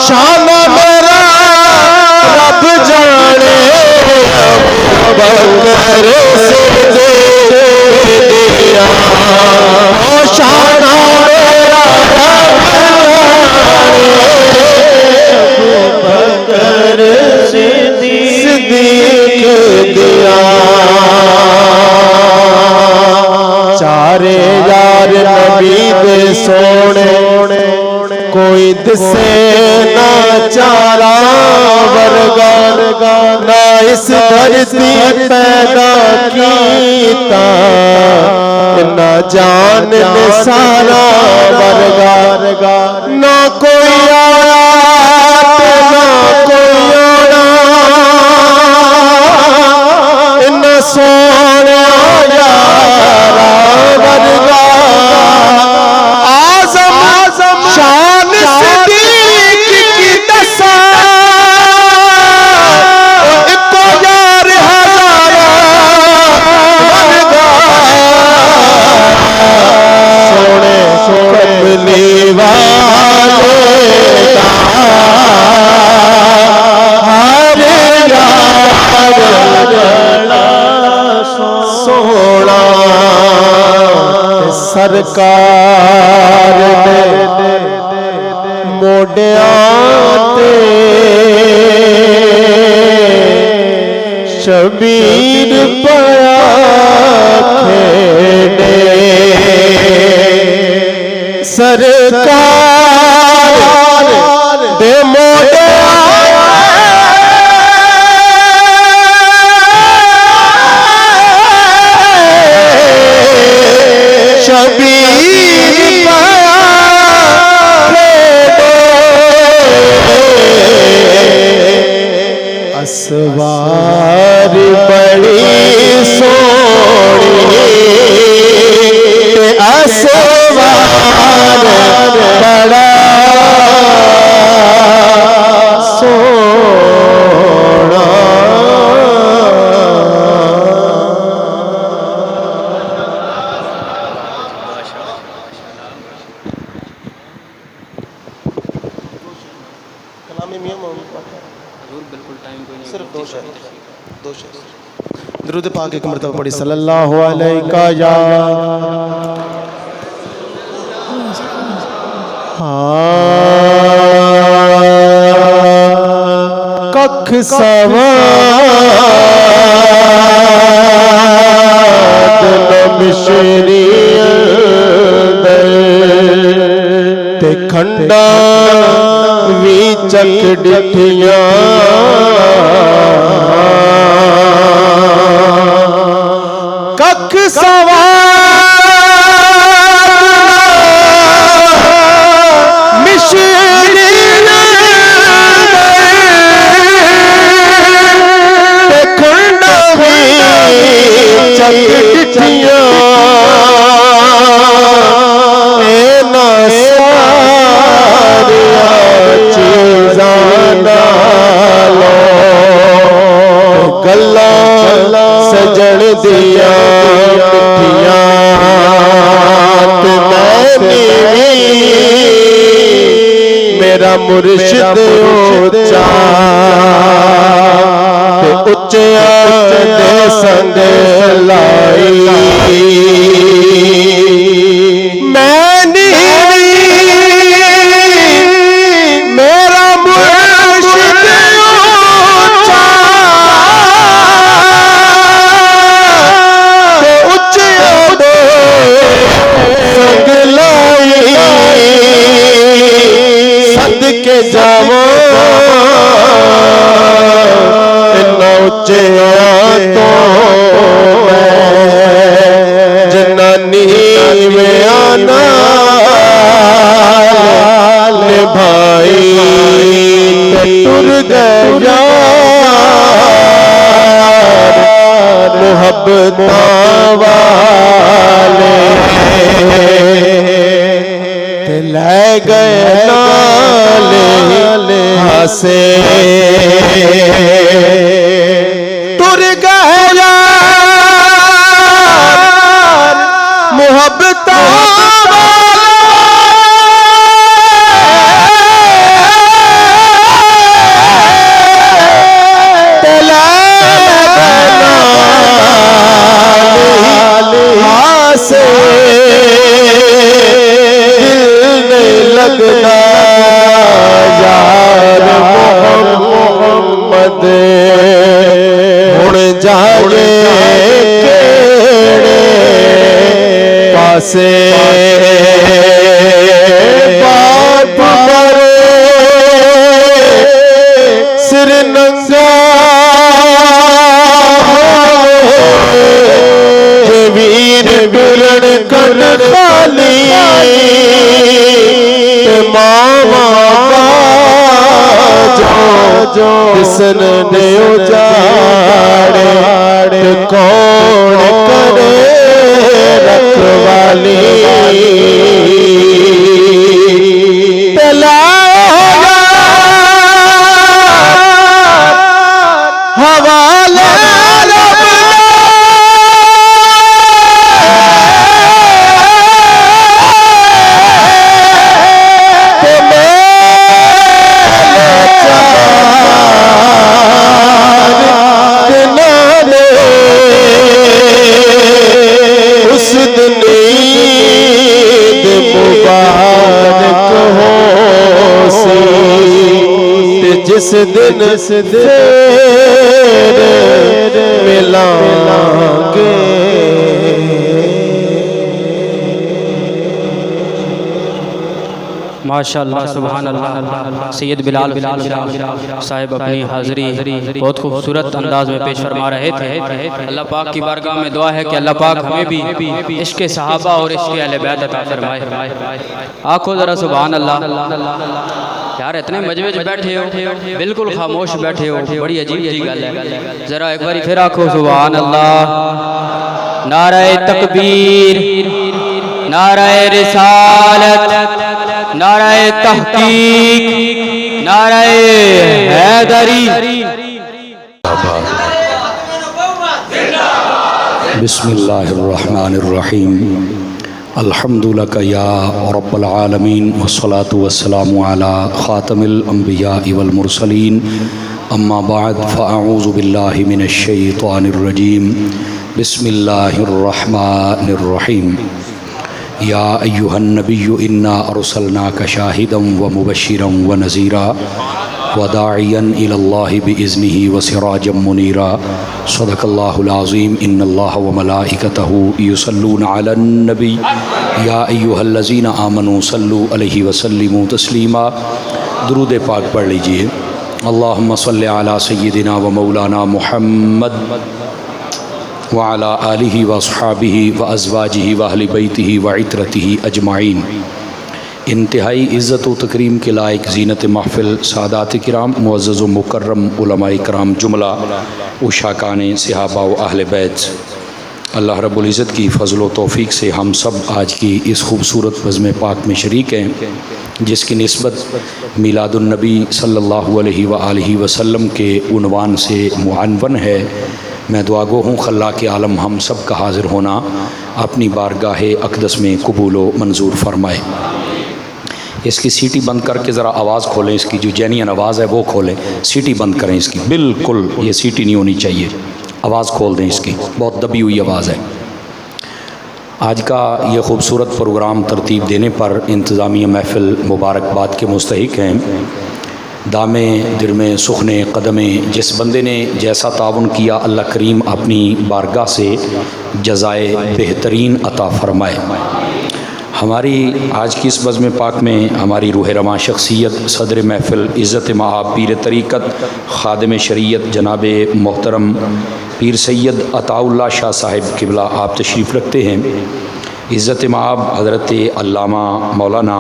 शाना मेरा रब जाने बकर सिद्दीक दिया शाना मेरा बकर सिद्दीक दिया चारे यार नबी दे सोने कोई दिसे ना चारा वर्गा ना इस धरती पैदा कीता ना जान सारा वर्गा ना कोई आया ना कोई आना ना सोना यारा वर्गा आज़म शान सिद्दीक की दसा इको यार हजारा वर्गा सोने कमली वाले हर यार सोना सरकार ने मोडियां ते शबीर पाया खेड़े सरकार दे शबीर असवार बड़ी सोनी असवार बड़ा सोना दरूद पाक एक मरतबा पढ़ी सल्लल्लाहु अलैका या कख सवाद मिश्री ते खंडा वी चक डिठिया कख सवाद मिश्री ते खंडा वी चक डिठिया गल्ला सजन दिया मिठिया मेरा मुर्शिद ऊंचा उच्चा दे संग लाई के जावा इन्ना उच्चे तो जनानी में आना भाई टुर गया मोहब्बत वाले ले गए नाले हसे टुर गए यार मोहब्बत से बाप मरे सिर नंगा वीर बिलन कर खाली मामा जो किसन ने उजाड़े कौन करे रखवाली हवाले उस दिन ईद मुबारक हो सी जिस दिन मिलांगे माशाअल्लाह सुभान अल्लाह। सैयद बिलाल साहिब अपनी हाज़िरी बहुत खूबसूरत अंदाज में पेश फरमा रहे थे। अल्लाह पाक की बारगाह में दुआ है कि अल्लाह पाक हमें भी इश्क़ सहाबा और इश्क़ अहले बैत अता फरमाए। आखो ज़रा सुभान अल्लाह। यार इतने मजमे में बैठे हो, बिल्कुल खामोश बैठे हो, बड़ी अजीब सी गल है। ज़रा एक बार फिर आखो सुभान अल्लाह। नारे तकबीर, नारे रिसालत, नारे तहकीक, नारे हैदरी। बिस्मिल्लाहिर्रहमानिर्रहीम। अल्हम्दुलिल्लाह या रब्बल आलमीन वस्सलातु वस्सलामु अला खातमिल अंबिया वल मुरसलीन। अम्मा बाद फ़अऊज़ु बिल्लाहि मिनश शैतानिर रजीम। बिस्मिल्लाहिर्रहमानिर्रहीम। या अय्युहन नबिय्यु इन्ना अरसलनाका शाहिदम व मुबश्शिरम व नज़ीरा व दाइयन इलल्लाहि बिइज़्निहि व सिराजम मुनीरा। सदक़ल्लाहुल अज़ीम। इन्नल्लाह व मलाइकतहु युसल्लूना अलन नबी या अय्युहल्लज़ीना आमनू सल्लु अलैहि व सल्लिमू तस्लीमा। दुरूद पाक पढ़ लीजिए। अल्लाहुम्मा सल्लि अला सय्यिदिना व मौलाना मुहम्मद व अला आलिहि व अस्हाबिहि व अज़वाजिहि व अहलि बैतिहि व इत्रतिहि अजमाइन। इंतहाई इज़्ज़त व तकरीम के लायक ज़ीनत महफ़िल सादात किराम मुअज़्ज़ज़ व मुकर्रम उलमाए किराम जुमला उशाकान सहाबा व अहले बैत, अल्लाह रब्बुल इज़्ज़त की फ़ज़ल व तौफ़ीक़ से हम सब आज की इस खूबसूरत बज़्म पाक में शरीक हैं, जिसकी निस्बत मीलादुन्नबी सल्लल्लाहु अलैहि व आलिहि वसल्लम के उन्वान से मुअन्वन है। मैं दुआगो हूँ खल्ला के आलम हम सब का हाज़िर होना अपनी बारगाह अक़दस में कबूल व मंजूर फरमाए। इसकी सीटी बंद करके ज़रा आवाज़ खोलें, इसकी जो जेन्युइन आवाज़ है वो खोलें। सीटी बंद करें इसकी, बिल्कुल ये सीटी नहीं होनी चाहिए। आवाज़ खोल दें इसकी, बहुत दबी हुई आवाज़ है। आज का ये ख़ूबसूरत प्रोग्राम तरतीब देने पर इंतज़ामिया महफ़िल मुबारकबाद के मुस्तहिक हैं। दामे दिरमे सुखने कदमे, जिस बंदे ने जैसा ताउन किया अल्लाह करीम अपनी बारगाह से जज़ाए बेहतरीन अता फ़रमाए। हमारी आज की इस बज़्म पाक में हमारी रूह रवां शख्सियत सदर महफ़िल इज़्ज़त महाब पीर तरीक़त ख़ादिम शरीयत जनाब मोहतरम पीर सैयद अताउल्लाह शाह साहिब किबला आप तशरीफ़ रखते हैं। इज़्ज़त महाब हज़रत अल्लामा मौलाना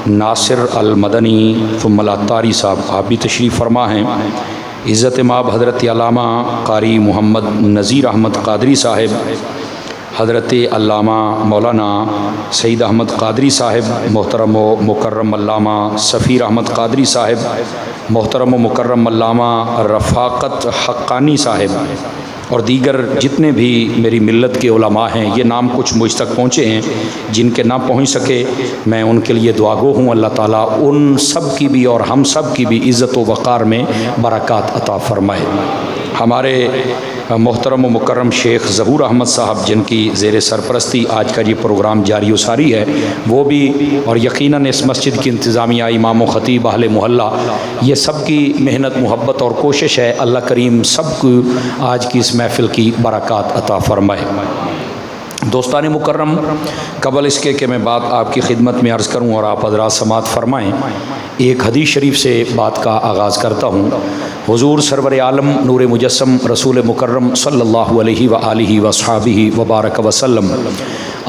नासिर अल मदनी फ़ुम्मल अत्तारी साहब आप भी तशरीफ़ फरमा हैं। इज़्ज़त महाब हज़रत अल्लामा कारी मोहम्मद नज़ीर अहमद क़ादरी साहिब, हज़रत अल्लामा मौलाना सईद अहमद क़ादरी साहिब, मोहतरम व मुकर्रम अल्लामा सफ़ीर अहमद क़ादरी साहिब, मोहतरम व मुकर्रम अल्लामा रफ़ाक़त हक़ानी साहिब और दीगर जितने भी मेरी मिल्लत के उलमा हैं। ये नाम कुछ मुझ तक पहुँचे हैं, जिनके ना पहुँच सके मैं उनके लिए दुआगो हूँ। अल्लाह ताला उन सब की भी और हम सब की भी इज़्ज़त व वक़ार में बरक़ात अता फ़रमाए। हमारे मोहतरम व मुकर्रम शेख ज़हूर अहमद साहब, जिनकी ज़ेर सरपरस्ती आज का ये प्रोग्राम जारी सारी है, वो भी और यकीनन इस मस्जिद की इंतज़ामिया इमाम व ख़तीब अहले मोहल्ला, ये सब की मेहनत मोहब्बत और कोशिश है। अल्लाह करीम सब को आज की इस महफ़िल की बरक़ात अता फ़रमाए। दोस्तान मुकर्रम, कबल इसके कि मैं बात आपकी खिदमत में अर्ज़ करूँ और आप हज़रात समात फरमाएँ, एक हदीस शरीफ से बात का आगाज़ करता हूँ। हुज़ूर सरवर आलम नूर मुजस्सम रसूल मुकर्रम सल्लल्लाहु अलैहि व आलिहि व अस्हाबिहि व बारक वसल्लम,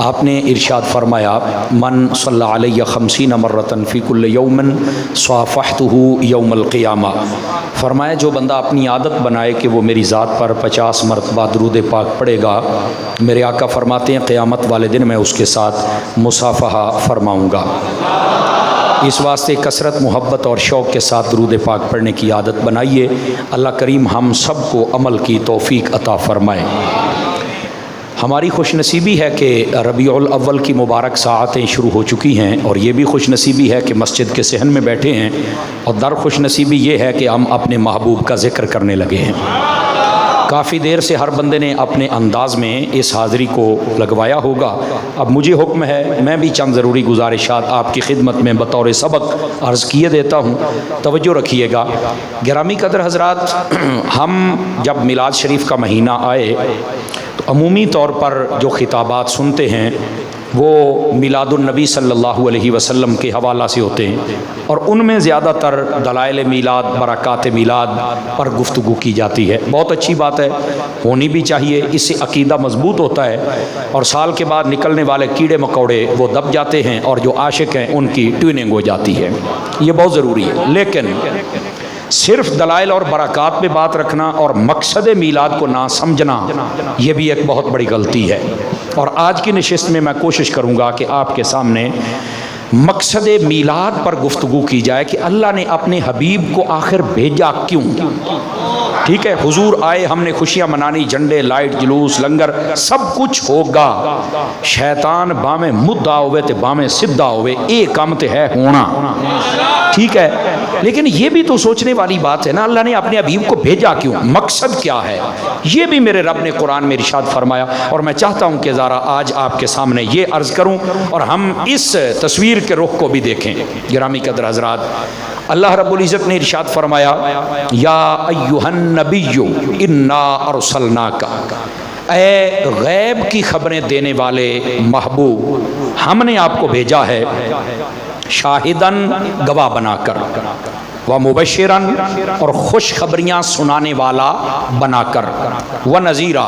आपने इरशाद फरमाया, मन सल्ला अलैहि खमसीन मर्रतन फ़ी कुल्ल यौमिन स्वाफ़हतुहु यौमल क़ियामा। फरमाया जो बंदा अपनी आदत बनाए कि वो मेरी ज़ात पर 50 मरतबा दुरूद पाक पढ़ेगा, मेरे आका फरमाते हैं क़यामत वाले दिन मैं उसके साथ मुसाफ़हा फरमाऊँगा। इस वास्ते कसरत, मोहब्बत और शौक़ के साथ दुरूद पाक पढ़ने की आदत बनाइए। अल्लाह करीम हम सब को अमल की तौफ़ीक अता फ़रमाए। हमारी खुशनसीबी है कि रबीउल अव्वल की मुबारक साआतें शुरू हो चुकी हैं और ये भी खुशनसीबी है कि मस्जिद के सहन में बैठे हैं और दर खुशनसीबी ये है कि हम अपने महबूब का ज़िक्र करने लगे हैं। काफ़ी देर से हर बंदे ने अपने अंदाज़ में इस हाज़िरी को लगवाया होगा। अब मुझे हुक्म है, मैं भी चंद ज़रूरी गुजारिशात आपकी खिदमत में बतौर सबक अर्ज़ किए देता हूँ, तवज्जो रखिएगा। गिरामी कदर हज़रात, हम जब मिलाद शरीफ का महीना आए तो अमूमी तौर पर जो खिताबात सुनते हैं वो मिलादुन नबी सल्लल्लाहु अलैहि वसल्लम के हवाला से होते हैं और उनमें ज़्यादातर दलाइल मिलाद, बरक़ात मिलाद पर गुफ्तगू की जाती है। बहुत अच्छी बात है, होनी भी चाहिए, इससे अकीदा मजबूत होता है और साल के बाद निकलने वाले कीड़े मकोड़े वो दब जाते हैं और जो आशिक हैं उनकी ट्यूनिंग हो जाती है। ये बहुत ज़रूरी है। लेकिन सिर्फ दलाइल और बरक़ात पे बात रखना और मकसद मीलाद को ना समझना, ये भी एक बहुत बड़ी गलती है। और आज की नशिस्त में मैं कोशिश करूँगा कि आपके सामने मकसद मीलाद पर गुफ्तगू की जाए कि अल्लाह ने अपने हबीब को आखिर भेजा क्यों। ठीक है, हुजूर आए, हमने खुशियाँ मनानी, झंडे, लाइट, जुलूस, लंगर सब कुछ होगा। शैतान बामें मुद्दा होवे ते बामें सिद्धा होवे, ये काम तो है होना। ठीक है, लेकिन ये भी तो सोचने वाली बात है ना, अल्लाह ने अपने हबीब को भेजा क्यों, मकसद क्या है, ये भी मेरे रब ने कुरान में इरशाद फरमाया। और मैं चाहता हूँ कि ज़रा आज आपके सामने ये अर्ज़ करूँ और हम इस तस्वीर के रुख को भी देखें। गिरामी कदर हज़रात, अल्लाह रब्बुल इज़्ज़त ने इरशाद फरमाया, या अय्युहन नबिय्यु इन्ना अरसलनाका, ऐ गैब की खबरें देने वाले महबूब, हमने आपको भेजा है शाहिदन, गवाह बनाकर, व मुबश्शिरन, और खुशखबरियाँ सुनाने वाला बनाकर, व नज़ीरा,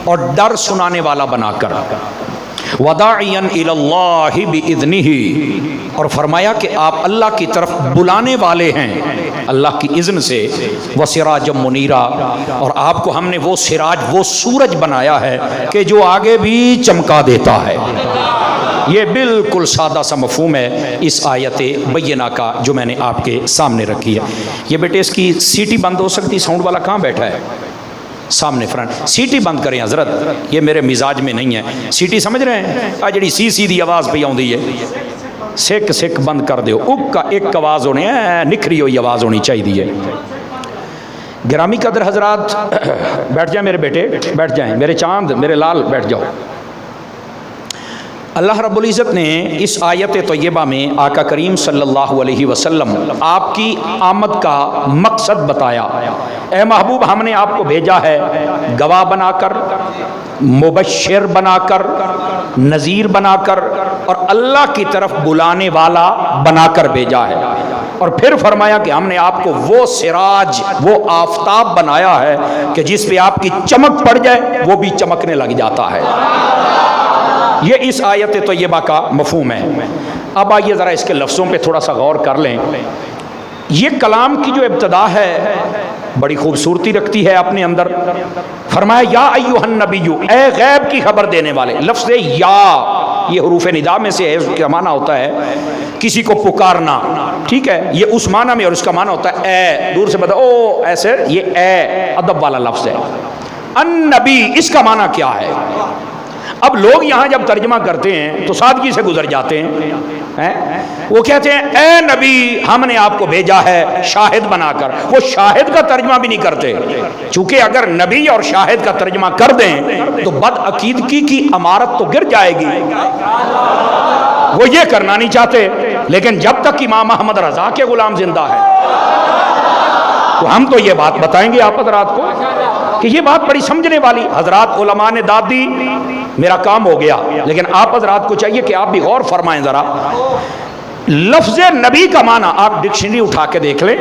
और डर सुनाने वाला बनाकर, वदाइयन इलल्लाहि बिइज़्निही, और फरमाया कि आप अल्लाह की तरफ बुलाने वाले हैं अल्लाह की इज़्न से, व सिराजम मुनीरा, और आपको हमने वो सिराज, वो सूरज बनाया है कि जो आगे भी चमका देता है। ये बिल्कुल सादा सा मफहूम है इस आयत बैयना का जो मैंने आपके सामने रखी है। ये बेटे इसकी सीटी बंद हो सकती, साउंड वाला कहाँ बैठा है सामने फ्रंट, सीटी बंद करें हजरत, ये मेरे मिजाज में नहीं है। सीटी समझ रहे हैं, आ जी सी दी आवाज़ पे आती है, सिक सिक बंद कर दो, उक्का एक आवाज़ होनी है, निखरी हुई आवाज़ होनी चाहिए। गिरामी कदर हजरात, बैठ जाए मेरे बेटे, बैठ जाएं मेरे चांद, मेरे लाल, बैठ जाओ। अल्लाह रब्बुल इज़्ज़त ने इस आयत तय्यबा में आका करीम सल्लल्लाहु अलैहि वसल्लम आपकी आमद का मकसद बताया। ए महबूब, हमने आपको भेजा है गवाह बनाकर, मुबश्शिर बनाकर, नज़ीर बनाकर, और अल्लाह की तरफ बुलाने वाला बनाकर भेजा है। और फिर फरमाया कि हमने आपको वो सिराज, वो आफताब बनाया है कि जिस पे आपकी चमक पड़ जाए वो भी चमकने लग जाता है। ये इस आयत तय्यबा का मफहूम है। अब आइए ज़रा इसके लफ्ज़ों पे थोड़ा सा गौर कर लें। ये कलाम की जो इब्तदा है बड़ी खूबसूरती रखती है अपने अंदर। फरमाया या अय्युहन नबिय्यु, ए गैब की खबर देने वाले। लफ्ज़ या ये हुरूफ निदा में से है, उसका माना होता है किसी को पुकारना। ठीक है, ये उस माना में, और उसका माना होता है ए, दूर से बता ओ ऐसे, ये ए अदब वाला लफ्ज़ है। अन नबी, इसका माना क्या है? अब लोग यहाँ जब तर्जमा करते हैं तो सादगी से गुजर जाते हैं। वो कहते हैं ए नबी, हमने आपको भेजा है शाहिद बनाकर। वो शाहिद का तर्जमा भी नहीं करते, चूंकि अगर नबी और शाहिद का तर्जमा कर दें तो बदअकीदगी की अमारत तो गिर जाएगी। वो ये करना नहीं चाहते, लेकिन जब तक इमाम अहमद रजा के गुलाम जिंदा है तो हम तो ये बात बताएंगे आप हजरात को कि ये बात बड़ी समझने वाली। हजरात उलमा ने दाद दी मेरा काम हो गया। लेकिन आप हजरात को चाहिए कि आप भी गौर फरमाएं जरा, लफ्ज़ नबी का माना आप डिक्शनरी उठा के देख लें,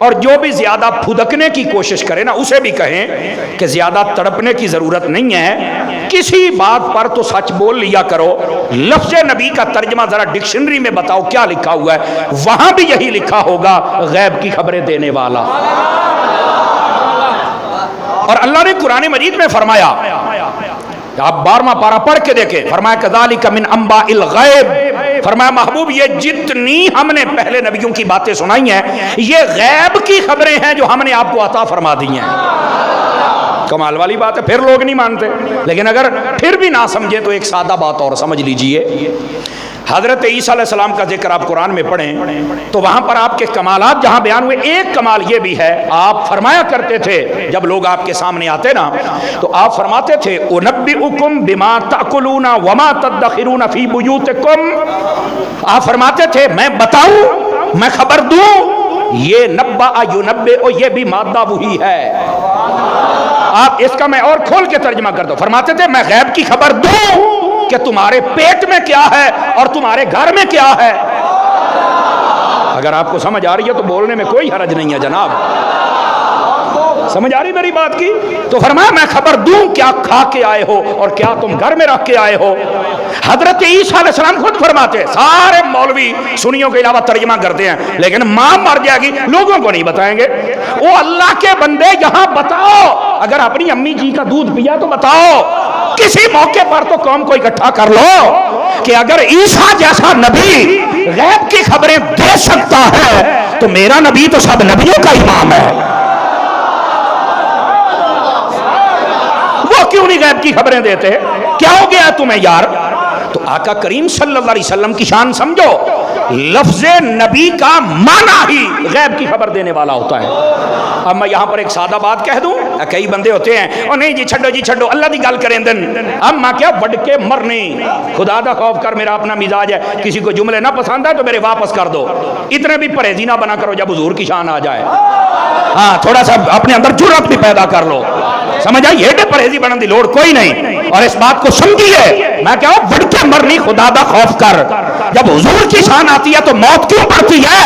और जो भी ज्यादा फुदकने की कोशिश करे ना उसे भी कहें कि ज्यादा तड़पने की जरूरत नहीं है, किसी बात पर तो सच बोल लिया करो। लफ्ज़ नबी का तर्जमा जरा डिक्शनरी में बताओ क्या लिखा हुआ है, वहां भी यही लिखा होगा, गैब की खबरें देने वाला। और अल्लाह ने कुरान मजीद में फरमाया, आप 12वां पारा पढ़ के देखें, फरमाया कज़ालिका मिन अंबाइल गैब, फरमाया महबूब ये जितनी हमने पहले नबियों की बातें सुनाई हैं ये गैब की खबरें हैं जो हमने आपको अता फरमा दी हैं। कमाल वाली बात है, फिर लोग नहीं मानते। लेकिन अगर फिर भी ना समझे तो एक सादा बात और समझ लीजिए, हजरत ईसा अलैहिस्सलाम का जिक्र आप कुरान में पढ़ें तो वहां पर आपके कमालात जहां बयान हुए, एक कमाल ये भी है, आप फरमाया करते थे जब लोग आपके सामने आते ना तो आप फरमाते थे उनब्बिउकुम बिमा ताकुलूना वमा तदखिरूना फी बुयूतिकुम, आप फरमाते थे मैं बताऊं, मैं खबर दूं। ये नब्बा युनब्बे, ये भी मादा वही है। आप इसका मैं और खोल के तर्जमा कर दो, फरमाते थे मैं गैब की खबर दूं कि तुम्हारे पेट में क्या है और तुम्हारे घर में क्या है। अगर आपको समझ आ रही है तो बोलने में कोई हरज नहीं है जनाब, समझ आ रही मेरी बात की? तो फरमाया मैं खबर दूं क्या खा के आए हो और क्या तुम घर में रख के आए हो। हजरत ईसा अलैहिस्सलाम खुद फरमाते, सारे मौलवी सुन्नियों के अलावा तर्जमा करते हैं, लेकिन मां मर जाएगी लोगों को नहीं बताएंगे। वो अल्लाह के बंदे यहां बताओ, अगर अपनी अम्मी जी का दूध पिया तो बताओ, किसी मौके पर तो कौम को इकट्ठा कर लो कि अगर ईसा जैसा नबी गैब की खबरें दे सकता है तो मेरा नबी तो सब नबियों का इमाम है, वो क्यों नहीं गैब की खबरें देते? क्या हो गया तुम्हें यार? तो आका करीम सल्लल्लाहु अलैहि वसल्लम की शान समझो, लफ्ज़ नबी का माना ही गैब की खबर देने वाला होता है। अब मैं यहां पर एक सादा बात कह दूं, कई बंदे होते हैं और नहीं जी छड्डो अल्लाह की गल करें दिन, अब मैं क्या बढ़ के मरने, खुदा दा खौफ कर, मेरा अपना मिजाज है, किसी को जुमले ना पसंद है तो मेरे वापस कर दो, इतने भी परहेजी ना बना करो जब हुजूर की शान आ जाए। हाँ, थोड़ा सा अपने अंदर जुर्रत भी पैदा कर लो, समझ आई? ये परहेजी बनने की लोड़ कोई नहीं। और इस बात को समझिए, मैं क्या बढ़ के मरनी, खुदा दा खौफ कर, जब हुजूर की शान आती है तो मौत क्यों पड़ती है?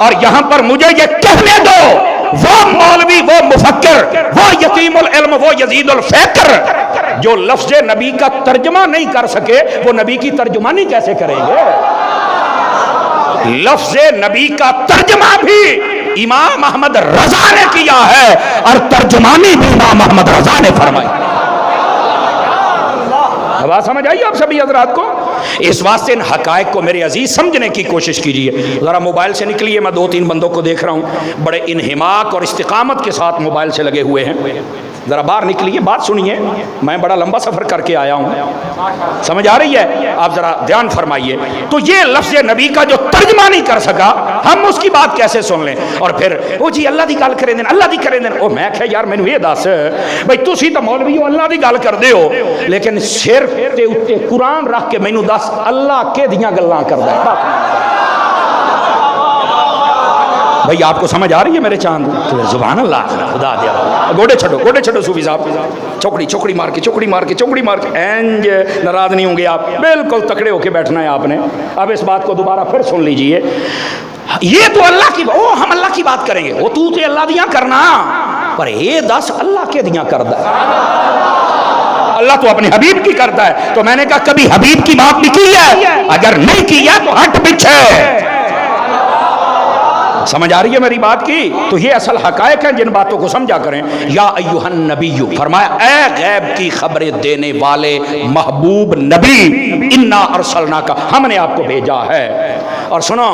और यहां पर मुझे ये कहने दो, वो मौलवी, वो मुफक्किर, वो यतीमुल इल्म, वो यजीदुल फ़िक्र जो लफ्ज़ नबी का तर्जुमा नहीं कर सके, वो नबी की तर्जुमानी कैसे करेंगे? लफ्ज़ नबी का तर्जुमा भी इमाम अहमद रजा ने किया है और तर्जुमानी भी इमाम अहमद रजा ने फरमाई। बात समझ आई आप सभी हजरात को? इस वास्ते इन हकायक को मेरे अजीज समझने की कोशिश कीजिए। ज़रा मोबाइल से निकलिए, मैं 2-3 बंदों को देख रहा हूँ बड़े इन्हिमाक और इस्तिकामत के साथ मोबाइल से लगे हुए हैं। ज़रा बाहर निकलिए, बात सुनिए, मैं बड़ा लंबा सफ़र करके आया हूँ, समझ आ रही है? आप ज़रा ध्यान फरमाइए। तो ये लफ्ज़ नबी का जो तर्जमा नहीं कर सका, हम उसकी बात कैसे सुन लें? और फिर वो जी अल्लाह की गल करें देन, अल्लाह की करें देन। ओ मैं क्या यार, मैनू ये दस भाई, तुसी तो मौलवी हो, अल्लाह की गल करदे हो, लेकिन सिर ते उत्ते कुरान रख के मैनू दस अल्लाह के दियां गल्लां करदा है। भाई आपको समझ आ रही है मेरे चांद? तो जुबान अल्लाह, खुदा दिया। गोडे छड़ो सूफी साहब, चौकड़ी मार के एंज नाराज नहीं होंगे आप, बिल्कुल तकड़े होके बैठना है आपने। अब इस बात को दोबारा फिर सुन लीजिए, ये तो अल्लाह की, ओ हम अल्लाह की बात करेंगे, वो तू तो अल्लाह दियां करना, पर ये दस अल्लाह के दियां करदा है। अल्लाह तो अपने हबीब की करता है, तो मैंने कहा कभी हबीब की बात भी की है? अगर नहीं की है तो हट पीछे। समझ आ रही है मेरी बात की? तो ये असल हकायक हैं, जिन बातों को समझा करें। या अय्युहन नबीय्यु, फरमाया ए गैब की खबरें देने वाले महबूब नबी, इन्ना अरसलना का, हमने आपको भेजा है। और सुनो,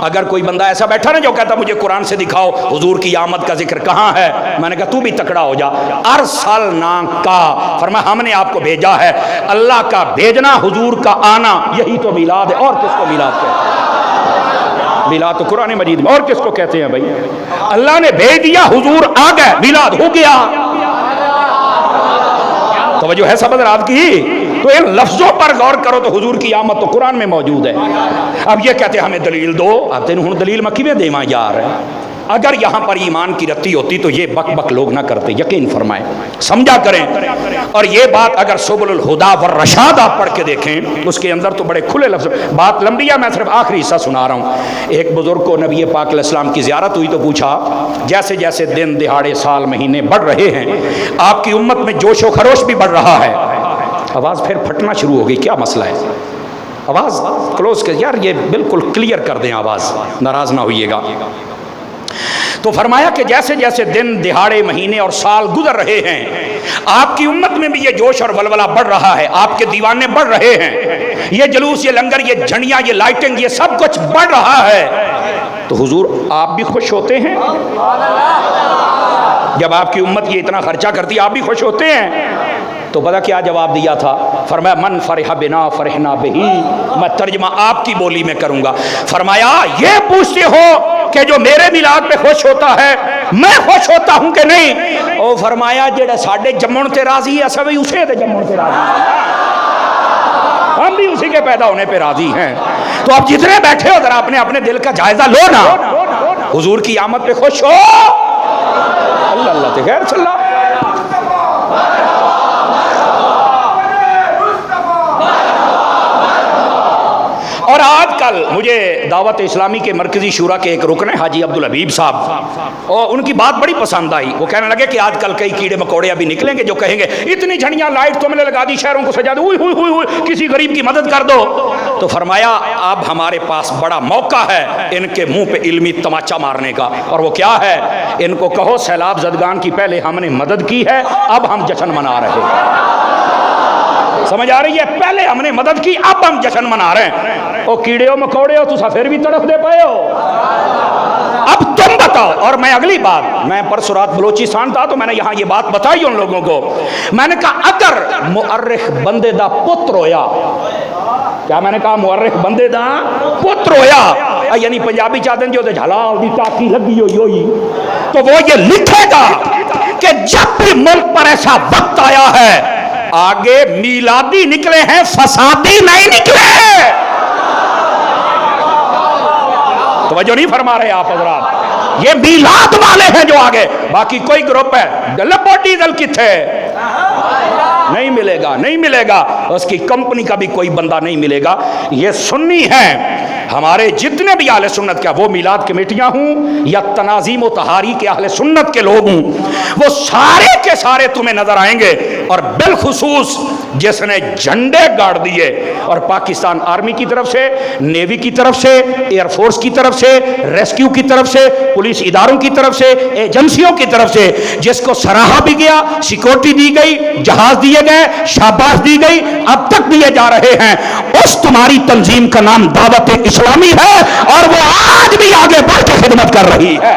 अगर कोई बंदा ऐसा बैठा ना जो कहता मुझे कुरान से दिखाओ हुजूर की आमद का जिक्र कहाँ है, मैंने कहा तू भी तकड़ा हो जा। अरसलना का, फरमाया हमने आपको भेजा है। अल्लाह का भेजना, हुजूर का आना, यही तो मिलाद है। और किसको मिलाद कहते हैं? मिलाद तो कुरान मजीद में, और किसको कहते हैं भाई? अल्लाह ने भेज दिया, हुजूर आ गए, मिलाद हो गया। तो वजह है सब रात की। तो इन लफ्जों पर गौर करो तो हुजूर की आमद तो कुरान में मौजूद है। अब ये कहते हैं हमें दलील दो, अब तेन हूं दलील मैं किवें देवां यार? अगर यहाँ पर ईमान की रत्ती होती तो ये बक बक लोग ना करते, यकीन फरमाएं, समझा करें। और ये बात अगर सुबुल हुदा व रशाद आप पढ़ के देखें, उसके अंदर तो बड़े खुले लफ्ज़, बात लंबी है, मैं सिर्फ आखिरी हिस्सा सुना रहा हूँ। एक बुजुर्ग को नबी पाक अलैहिस्सलाम की ज़ियारत हुई तो पूछा, जैसे जैसे दिन दिहाड़े साल महीने बढ़ रहे हैं आपकी उम्मत में जोश व खरोश भी बढ़ रहा है। आवाज़ फिर फटना शुरू हो गई, क्या मसला है? आवाज़ क्लोज कर यार, ये बिल्कुल क्लियर कर दें, आवाज़ नाराज़ ना होइएगा। तो फरमाया कि जैसे जैसे दिन दिहाड़े महीने और साल गुजर रहे हैं आपकी उम्मत में भी ये जोश और वलवला बढ़ रहा है, आपके दीवाने बढ़ रहे हैं, ये जुलूस, ये लंगर, ये झंडियाँ, ये लाइटिंग, ये सब कुछ बढ़ रहा है। तो हुजूर आप भी खुश होते हैं? जब आपकी उम्मत ये इतना खर्चा करती है आप भी खुश होते हैं? तो पता क्या जवाब दिया था? फरमाया मन फरहा बिना फरहना बिही। मैं तर्जमा आपकी बोली में करूंगा। फरमाया ये पूछते हो कि जो मेरे मिलाद पे खुश होता है मैं खुश होता हूं कि नहीं? ओ फरमाया जेड़ा साडे जम्मण ते राजी है असा भी उसे ते जम्मण ते राजी है, हम भी उसी के पैदा होने पे राजी हैं। तो आप जितने बैठे हो जरा अपने अपने दिल का जायजा लो ना, हुजूर की आमद पे खुश हो। अल्लाह अल्लाह ते खैर चल रहा। और आजकल मुझे दावत इस्लामी के मरकजी शूरा के एक रुकन है हाजी अब्दुल हबीब साहब, और उनकी बात बड़ी पसंद आई। वो कहने लगे कि आजकल कई कीड़े मकोड़े अभी निकलेंगे जो कहेंगे इतनी झंडियां लाइट तुमने लगा दी, शहरों को सजा दी, हुई हुई हुई हुई, किसी गरीब की मदद कर दो। तो फरमाया अब हमारे पास बड़ा मौका है इनके मुंह पे इल्मी तमाचा मारने का, और वो क्या है? इनको कहो सैलाब ज़दगान की पहले हमने मदद की है, अब हम जश्न मना रहे हैं। समझ आ रही है? पहले हमने मदद की, अब हम जश्न मना रहे हैं। ओ कीड़े हो मकोड़े हो, तुसा फिर भी तड़फ दे पाए हो, अब तुम बताओ। और मैं अगली बात, मैं परसों रात बलोचिस्तान था तो मैंने यहाँ ये बात बताई उन लोगों को। मैंने कहा अगर मुअर्रिख बंदे दा पुत्र होया, क्या मैंने कहा? मुअर्रिख बंदे दा पुत्र होया, यानी पंजाबी चादन जो झलाल दी टाकी लगी हुई, तो वो ये लिखेगा कि जब भी मुल्क पर ऐसा वक्त आया है आगे मीलादी निकले हैं, फसादी नहीं निकले। तवज्जो नहीं फरमा रहे आप हजरात? ये मीलाद वाले हैं जो आगे, बाकी कोई ग्रुप है लपो डीजल किथे नहीं मिलेगा, नहीं मिलेगा, उसकी कंपनी का भी कोई बंदा नहीं मिलेगा। ये सुन्नी है हमारे जितने भी आले सुन्नत का, वो मिलाद कमेटियां हूं या तनाजीम व तहारी के आले सुन्नत के लोग हूं, वो सारे के सारे तुम्हें नजर आएंगे। और बिलखुसूस जिसने झंडे गाड़ दिए, और पाकिस्तान आर्मी की तरफ से, नेवी की तरफ से, एयरफोर्स की तरफ से, रेस्क्यू की तरफ से, पुलिस इदारों की तरफ से, एजेंसियों की तरफ से, जिसको सराहा भी गया, सिक्योरिटी दी गई, जहाज दिए गए, शाबाश दी गई, अब तक दिए जा रहे हैं, उस तुम्हारी तंजीम का नाम दावत इस्लामी है, और वो आज भी आगे बढ़ के खिदमत कर रही है।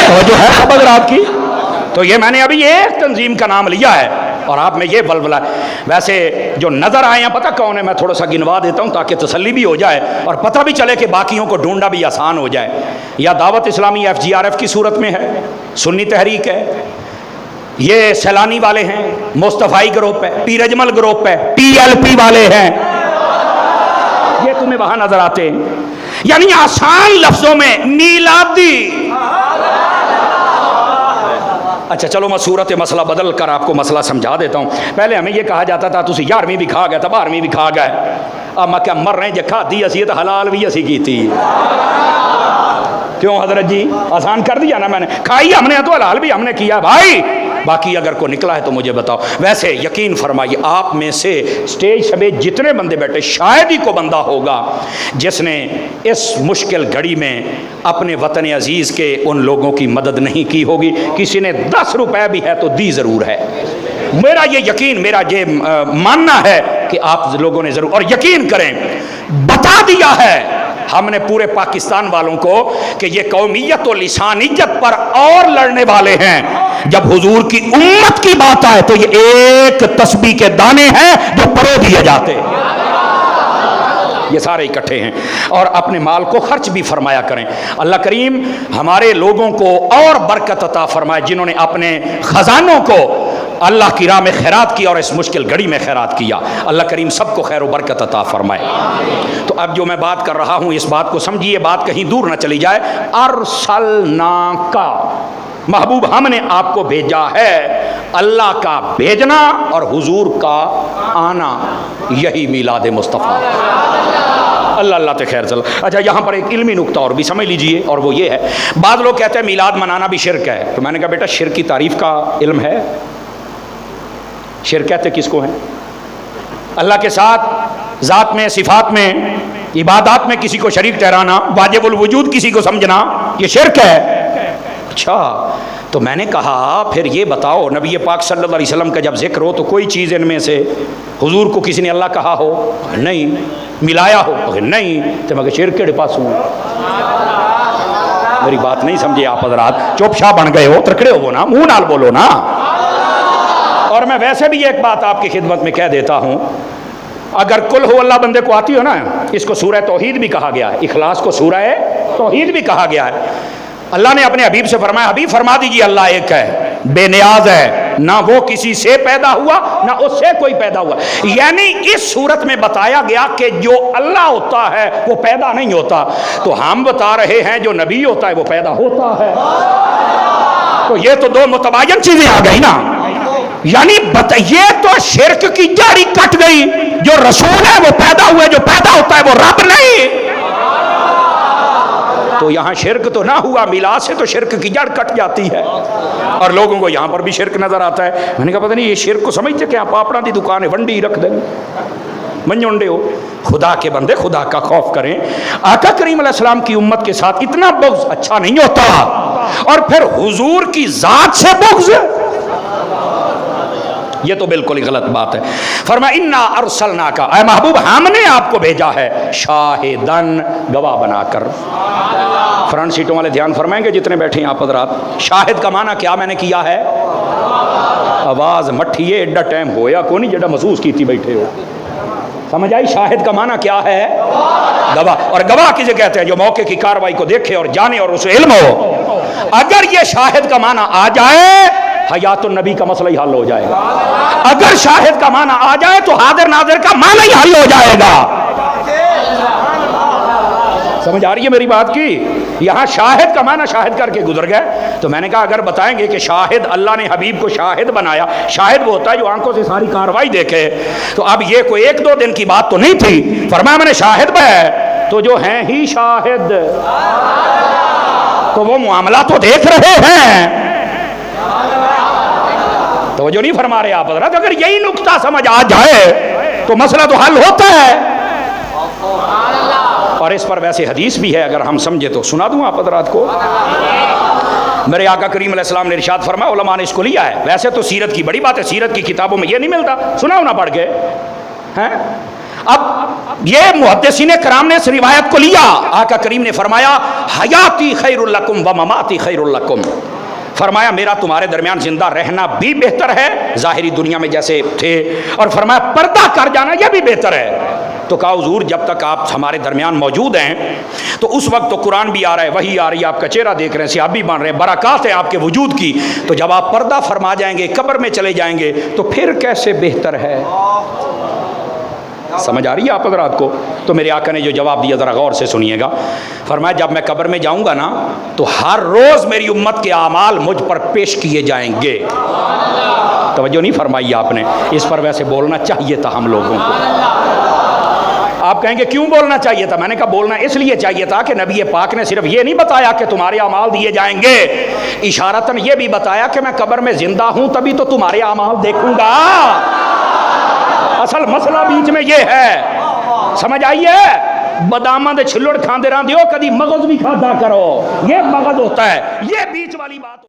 तो जो है खबर आपकी, तो ये मैंने अभी एक तंजीम का नाम लिया है और आप में ये बलबला। वैसे जो नजर आए हैं पता कौन है, मैं थोड़ा सा गिनवा देता हूं ताकि तसल्ली भी हो जाए और पता भी चले कि बाकियों को ढूंढना भी आसान हो जाए। या दावत इस्लामी FGRF की सूरत में है, सुन्नी तहरीक है, ये सैलानी वाले हैं, मुस्तफ़ाई ग्रुप है, पीर अजमल ग्रुप है, PLP वाले हैं, ये तुम्हें वहां नजर आते हैं। यानी आसान लफ्जों में मीलादी। अच्छा चलो मैं सूरत मसला बदल कर आपको मसला समझा देता हूँ। पहले हमें यह कहा जाता था तुसी 11वीं भी खा गए था, 12वीं भी खा गए, अब मैं क्या मर रहे जे खाधी असी तो हलाल भी असी की थी। क्यों हजरत जी? आसान कर दिया ना मैंने, खाई हमने तो हलाल भी हमने किया भाई। बाकी अगर को निकला है तो मुझे बताओ। वैसे यकीन फरमाइए आप में से स्टेज समेत जितने बंदे बैठे शायद ही को बंदा होगा जिसने इस मुश्किल घड़ी में अपने वतन अजीज़ के उन लोगों की मदद नहीं की होगी। किसी ने 10 रुपए भी है तो दी ज़रूर है। मेरा ये यकीन, मेरा ये मानना है कि आप लोगों ने ज़रूर, और यकीन करें बता दिया है हमने पूरे पाकिस्तान वालों को कि ये कौमियत और लिसानियत पर और लड़ने वाले हैं। जब हुजूर की उम्मत की बात आए तो ये एक तस्बीह के दाने हैं जो परो दिए जाते। ये सारे इकट्ठे हैं, और अपने माल को खर्च भी फरमाया करें। अल्लाह करीम हमारे लोगों को और बरकत अता फरमाए, जिन्होंने अपने ख़जानों को अल्लाह की राह में खैरात किया और इस मुश्किल घड़ी में खैरात किया। अल्लाह करीम सबको खैर बरकत अता फरमाए। तो अब जो मैं बात कर रहा हूँ, इस बात को समझिए, बात कहीं दूर न चली जाए। अरसलना का महबूब, हमने आपको भेजा है। अल्लाह का भेजना और हुजूर का आना, यही मिलाद मुस्तफ़ा। अल्लाह अल्लाह ते खैर चल। अच्छा, यहाँ पर एक इल्मी नुक्ता और भी समझ लीजिए, और वो ये है, बाद लोग कहते हैं मिलाद मनाना भी शिरक है। तो मैंने कहा बेटा, शिरक की तारीफ़ का इल्म है? शिरक कहते किसको है? अल्लाह के साथ ज़ात में, सिफात में, इबादत में किसी को शरीक ठहराना, वाजिबुल वजूद किसी को समझना, ये शिरक है। अच्छा, तो मैंने कहा फिर ये बताओ, नबी पाक सल्लल्लाहु अलैहि वसल्लम का जब जिक्र हो तो कोई चीज़ इनमें से हुजूर को किसी ने अल्लाह कहा हो? नहीं। मिलाया हो? नहीं। तो मैं शिरक के पास हूँ। मेरी बात नहीं समझे आप हज़रात, चुपचाप बन गए हो, तकड़े हो ना, मुंह नाल बोलो ना। और मैं वैसे भी एक बात आपकी खिदमत में कह देता हूँ, अगर कुल हो अल्लाह बंदे को आती हो ना, इसको सूरह तौहीद भी कहा गया है, इखलास को सूरह तौहीद भी कहा गया है। अल्लाह ने अपने हबीब से फरमाया, हबीब फरमा दीजिए अल्लाह एक है, बेनियाज है, ना वो किसी से पैदा हुआ ना उससे कोई पैदा हुआ। यानी इस सूरत में बताया गया कि जो अल्लाह होता है वो पैदा नहीं होता। तो हम बता रहे हैं जो नबी होता है वो पैदा होता है। तो ये तो दो मुतबायन चीजें आ गई ना। यानी ये तो शिरक की जड़ी कट गई। जो रसूल है वो पैदा हुए, जो पैदा होता है वो रब नहीं। तो यहां शिरक तो ना हुआ, मिलाद से तो शिरक की जड़ कट जाती है। और लोगों को यहां पर भी शिरक नजर आता है। मैंने कहा पता नहीं ये शिरक को समझते क्या? पापड़ा की दुकान है, वंडी रख देंगे, मंजोंडे हो। खुदा के बंदे खुदा का खौफ करें। आका करीम अलैहिस्सलाम की उम्मत के साथ इतना बुग़्ज़ अच्छा नहीं होता, और फिर हुजूर की जात से बुग़्ज़, ये तो बिल्कुल ही गलत बात है। फरमाया इन्ना अरसलना का, ऐ महबूब हमने आपको भेजा है शाहिदन, गवाह बनाकर। फ्रंट सीटों वाले ध्यान फरमाएंगे जितने बैठे हैं आप हज़रात। शाहिद का माना क्या मैंने किया है? आवाज़ मठिए, एडा टाइम होया को नहीं जेड़ा महसूस की थी बैठे हो। समझ आई? शाहिद का माना क्या है? गवाह। और गवाह किसे कहते हैं? जो मौके की कार्रवाई को देखे और जाने और उसे इल्म हो। अगर ये शाहिद का माना आ जाए, हयातुन नबी का मसला ही हल हो जाएगा। अगर शाहिद का माना आ जाए तो हाजिर नाजिर का माना ही हल हो जाएगा। समझ आ रही है मेरी बात की? यहां शाहिद का माना शाहिद करके गुजर गए। तो मैंने कहा अगर बताएंगे कि शाहिद, अल्लाह ने हबीब को शाहिद बनाया, शाहिद वो होता है जो आंखों से सारी कार्रवाई देखे, तो अब ये कोई एक दो दिन की बात तो नहीं थी। फरमाया मैंने शाहिद बनाया, तो जो हैं ही शाहिद, तो वो मामला तो देख रहे हैं। तो जो नहीं फरमा रहे आप हज़रात, अगर यही नुक्ता समझ आ जाए तो मसला तो हल होता है। और इस पर वैसे हदीस भी है, अगर हम समझे तो सुना दूं आप हज़रात को। मेरे आका करीम अलैहिस्सलाम ने इरशाद फरमाया, उलमा ने इसको लिया है। वैसे तो सीरत की बड़ी बात है, सीरत की किताबों में ये नहीं मिलता, सुनाओ ना पढ़ के हैं। अब ये मुहद्दिसीन कराम ने इस रिवायत को लिया। आका करीम ने फरमाया हयाती खैरुल लकुम व ममाती खैरुल लकुम। फरमाया मेरा तुम्हारे दरमियान जिंदा रहना भी बेहतर है, ज़ाहिरी दुनिया में जैसे थे, और फरमाया पर्दा कर जाना यह भी बेहतर है। तो कहा हुजूर जब तक आप हमारे दरमियान मौजूद हैं तो उस वक्त तो कुरान भी आ रहा है, वही आ रही है, आपका चेहरा देख रहे हैं, सियाबी बन रहे हैं, बरक़ात है आपके वजूद की। तो जब आप पर्दा फरमा जाएंगे, कब्र में चले जाएंगे, तो फिर कैसे बेहतर है? समझ आ रही है आप हज़रात को? तो मेरे आका ने जो जवाब दिया ज़रा गौर से सुनिएगा। फरमाया जब मैं कब्र में जाऊंगा ना, तो हर रोज़ मेरी उम्मत के आमाल मुझ पर पेश किए जाएंगे। तवज्जो नहीं फरमाई आपने? इस पर वैसे बोलना चाहिए था हम लोगों को। आप कहेंगे क्यों बोलना चाहिए था? मैंने कहा बोलना इसलिए चाहिए था कि नबी पाक ने सिर्फ ये नहीं बताया कि तुम्हारे अमाल दिए जाएंगे, इशारतन ये भी बताया कि मैं कब्र में जिंदा हूं तभी तो तुम्हारे अमाल देखूंगा। असल मसला बीच में ये है, समझ आइए? बदामा दे छिल्लड़ खांदे रहंदे हो, कभी मगज भी खाता करो, ये मगज होता है, ये बीच वाली बात।